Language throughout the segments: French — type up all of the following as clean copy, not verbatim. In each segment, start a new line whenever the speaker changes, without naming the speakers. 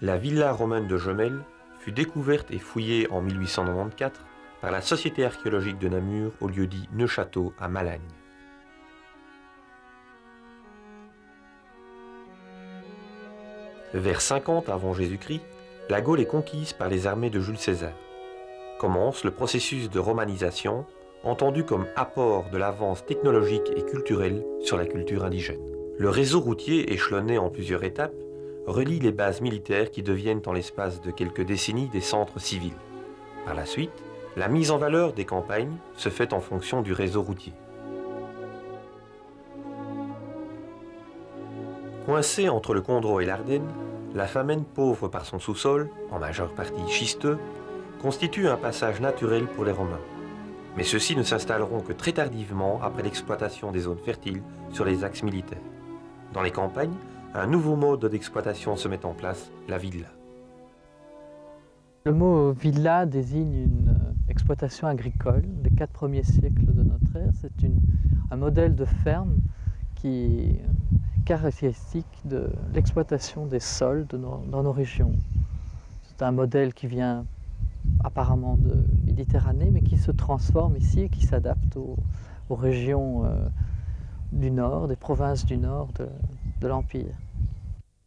La villa romaine de Jemelle fut découverte et fouillée en 1894 par la Société archéologique de Namur au lieu-dit Neufchâteau à Malagne. Vers 50 avant Jésus-Christ, la Gaule est conquise par les armées de Jules César. Commence le processus de romanisation, entendu comme apport de l'avance technologique et culturelle sur la culture indigène. Le réseau routier, échelonné en plusieurs étapes, relie les bases militaires qui deviennent en l'espace de quelques décennies des centres civils. Par la suite, la mise en valeur des campagnes se fait en fonction du réseau routier. Coincée entre le Condroz et l'Ardenne, la Famenne, pauvre par son sous-sol, en majeure partie schisteux, constitue un passage naturel pour les Romains. Mais ceux-ci ne s'installeront que très tardivement après l'exploitation des zones fertiles sur les axes militaires. Dans les campagnes, un nouveau mode d'exploitation se met en place, la villa.
Le mot villa désigne une exploitation agricole des 4 premiers siècles de notre ère. C'est un modèle de ferme qui est caractéristique de l'exploitation des sols dans nos régions. C'est un modèle qui vient apparemment de Méditerranée, mais qui se transforme ici et qui s'adapte aux régions du nord, des provinces du nord de l'Empire.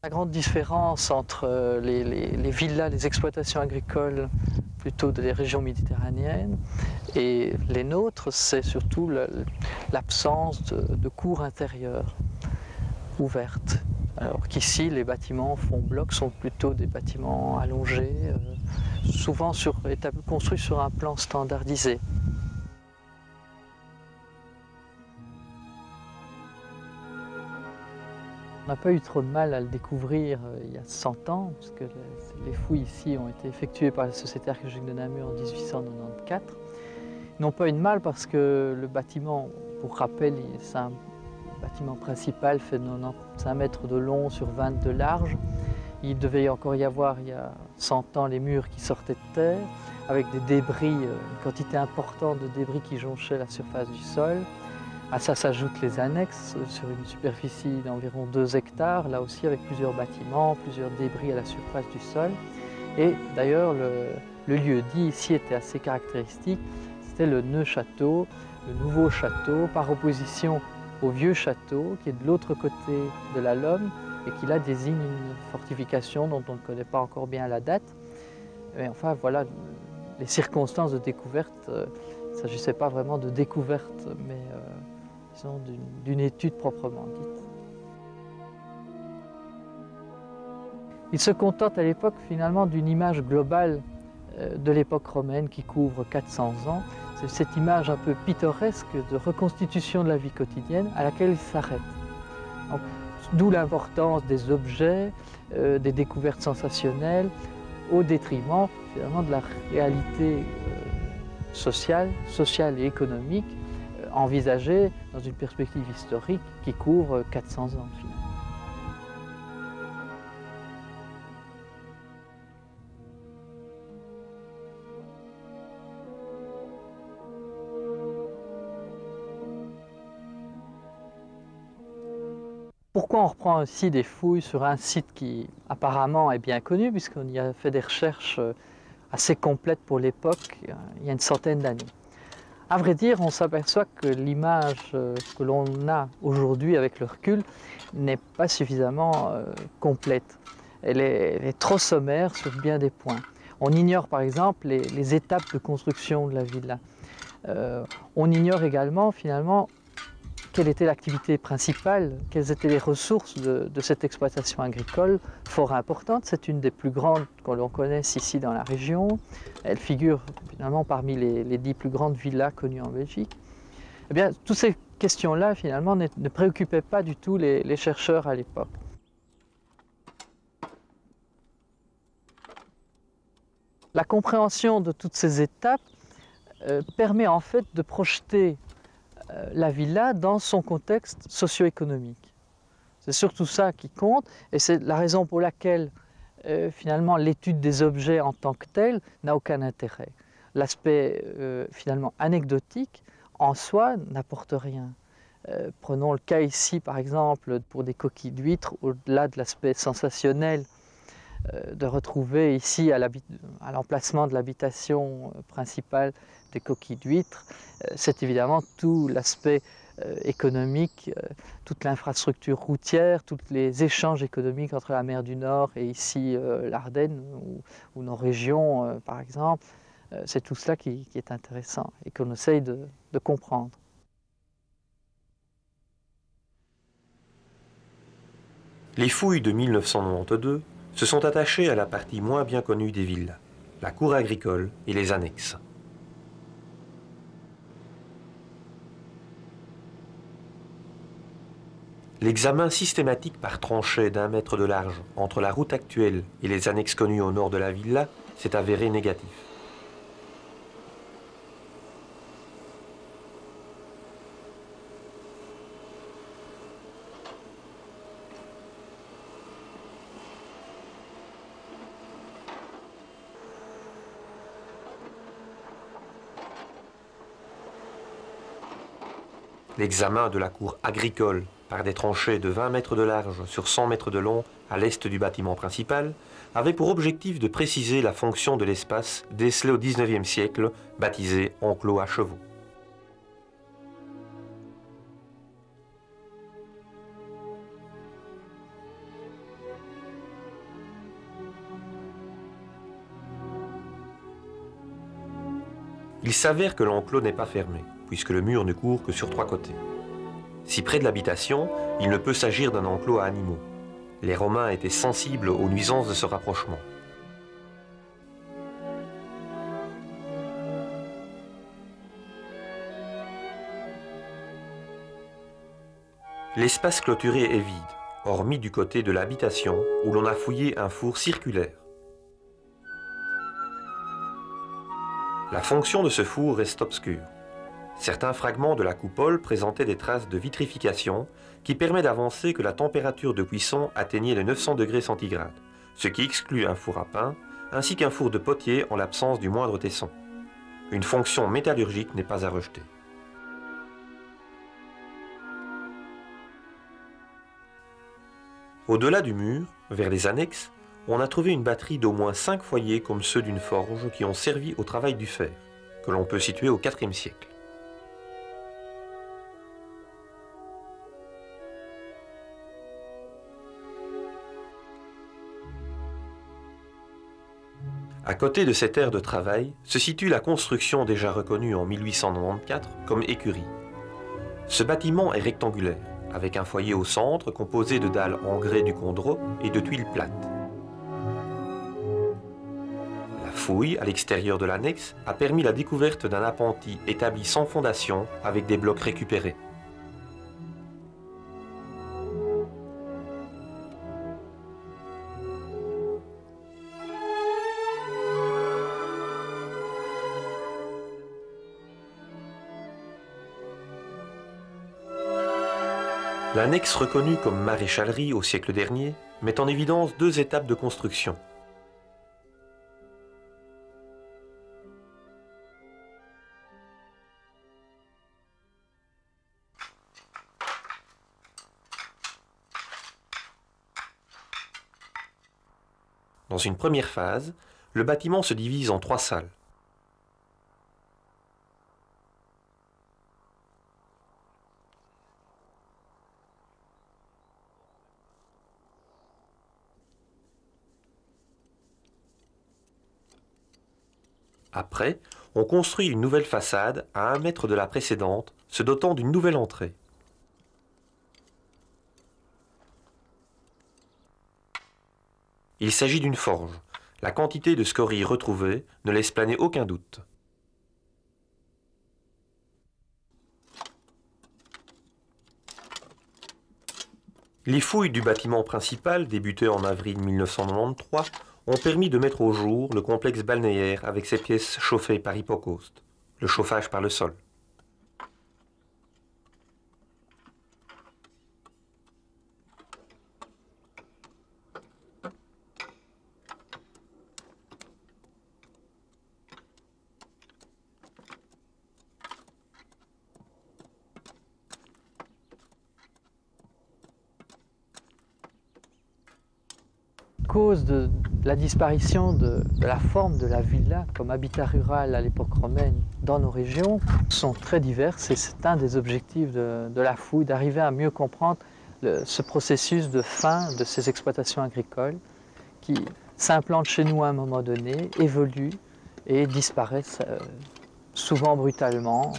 La grande différence entre les villas, les exploitations agricoles plutôt des régions méditerranéennes et les nôtres, c'est surtout l'absence de cours intérieures ouvertes. Alors qu'ici, les bâtiments fond bloc sont plutôt des bâtiments allongés, souvent construits sur un plan standardisé. On n'a pas eu trop de mal à le découvrir il y a 100 ans, puisque les fouilles ici ont été effectuées par la Société archéologique de Namur en 1894. Ils n'ont pas eu de mal parce que le bâtiment, pour rappel, c'est un bâtiment principal fait 95 mètres de long sur 20 de large. Il devait encore y avoir, il y a 100 ans, les murs qui sortaient de terre, avec des débris, une quantité importante de débris qui jonchaient la surface du sol. À ça s'ajoutent les annexes sur une superficie d'environ 2 hectares, là aussi avec plusieurs bâtiments, plusieurs débris à la surface du sol. Et d'ailleurs, le lieu-dit ici était assez caractéristique, c'était le Neufchâteau, le nouveau château, par opposition au vieux château qui est de l'autre côté de la Lomme et qui là désigne une fortification dont on ne connaît pas encore bien la date. Mais enfin voilà, les circonstances de découverte, il ne s'agissait pas vraiment de découverte, mais disons d'une étude proprement dite. Il se contente à l'époque finalement d'une image globale de l'époque romaine qui couvre 400 ans. C'est cette image un peu pittoresque de reconstitution de la vie quotidienne à laquelle il s'arrête. D'où l'importance des objets, des découvertes sensationnelles, au détriment finalement de la réalité sociale et économique envisagée dans une perspective historique qui couvre 400 ans finalement. Pourquoi on reprend aussi des fouilles sur un site qui apparemment est bien connu, puisqu'on y a fait des recherches assez complètes pour l'époque, il y a une centaine d'années. À vrai dire, on s'aperçoit que l'image que l'on a aujourd'hui avec le recul n'est pas suffisamment complète. Elle est trop sommaire sur bien des points. On ignore par exemple les étapes de construction de la villa. On ignore également finalement quelle était l'activité principale, quelles étaient les ressources de cette exploitation agricole fort importante. C'est une des plus grandes que l'on connaisse ici dans la région. Elle figure finalement parmi les 10 plus grandes villas connues en Belgique. Eh bien, toutes ces questions-là finalement ne préoccupaient pas du tout les chercheurs à l'époque. La compréhension de toutes ces étapes permet en fait de projeter la villa dans son contexte socio-économique. C'est surtout ça qui compte et c'est la raison pour laquelle finalement l'étude des objets en tant que tel n'a aucun intérêt. L'aspect finalement anecdotique en soi n'apporte rien. Prenons le cas ici par exemple pour des coquilles d'huîtres, au-delà de l'aspect sensationnel de retrouver ici, à l'emplacement de l'habitation principale des coquilles d'huîtres, c'est évidemment tout l'aspect économique, toute l'infrastructure routière, tous les échanges économiques entre la mer du Nord et ici l'Ardenne ou nos régions par exemple. C'est tout cela qui est intéressant et qu'on essaye de comprendre.
Les fouilles de 1992 se sont attachées à la partie moins bien connue des villes, la cour agricole et les annexes. L'examen systématique par tranchée d'1 mètre de large entre la route actuelle et les annexes connues au nord de la villa s'est avéré négatif. L'examen de la cour agricole par des tranchées de 20 mètres de large sur 100 mètres de long à l'est du bâtiment principal avait pour objectif de préciser la fonction de l'espace décelé au XIXe siècle, baptisé enclos à chevaux. Il s'avère que l'enclos n'est pas fermé, puisque le mur ne court que sur 3 côtés. Si près de l'habitation, il ne peut s'agir d'un enclos à animaux. Les Romains étaient sensibles aux nuisances de ce rapprochement. L'espace clôturé est vide, hormis du côté de l'habitation où l'on a fouillé un four circulaire. La fonction de ce four reste obscure. Certains fragments de la coupole présentaient des traces de vitrification qui permet d'avancer que la température de cuisson atteignait les 900 degrés centigrades, ce qui exclut un four à pain ainsi qu'un four de potier en l'absence du moindre tesson. Une fonction métallurgique n'est pas à rejeter. Au-delà du mur, vers les annexes, on a trouvé une batterie d'au moins 5 foyers comme ceux d'une forge qui ont servi au travail du fer, que l'on peut situer au IVe siècle. À côté de cette aire de travail se situe la construction déjà reconnue en 1894 comme écurie. Ce bâtiment est rectangulaire, avec un foyer au centre composé de dalles en grès du Condro et de tuiles plates. La fouille à l'extérieur de l'annexe a permis la découverte d'un appentis établi sans fondation avec des blocs récupérés. L'annexe reconnue comme maréchalerie au siècle dernier met en évidence 2 étapes de construction. Dans une première phase, le bâtiment se divise en 3 salles. Après, on construit une nouvelle façade à 1 mètre de la précédente, se dotant d'une nouvelle entrée. Il s'agit d'une forge. La quantité de scories retrouvées ne laisse planer aucun doute. Les fouilles du bâtiment principal, débutées en avril 1993, ont permis de mettre au jour le complexe balnéaire avec ses pièces chauffées par hypocauste, le chauffage par le sol.
À cause de La disparition de la forme de la villa comme habitat rural à l'époque romaine dans nos régions sont très diverses et c'est un des objectifs de la fouille, d'arriver à mieux comprendre ce processus de fin de ces exploitations agricoles qui s'implantent chez nous à un moment donné, évoluent et disparaissent souvent brutalement,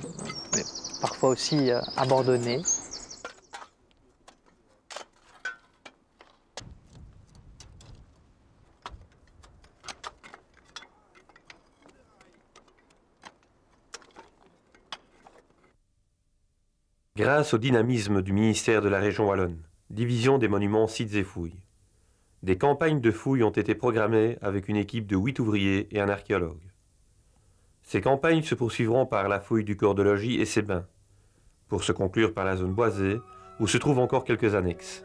mais parfois aussi abandonnés.
Grâce au dynamisme du ministère de la Région Wallonne, division des monuments, sites et fouilles, des campagnes de fouilles ont été programmées avec une équipe de 8 ouvriers et un archéologue. Ces campagnes se poursuivront par la fouille du corps de logis et ses bains, pour se conclure par la zone boisée, où se trouvent encore quelques annexes.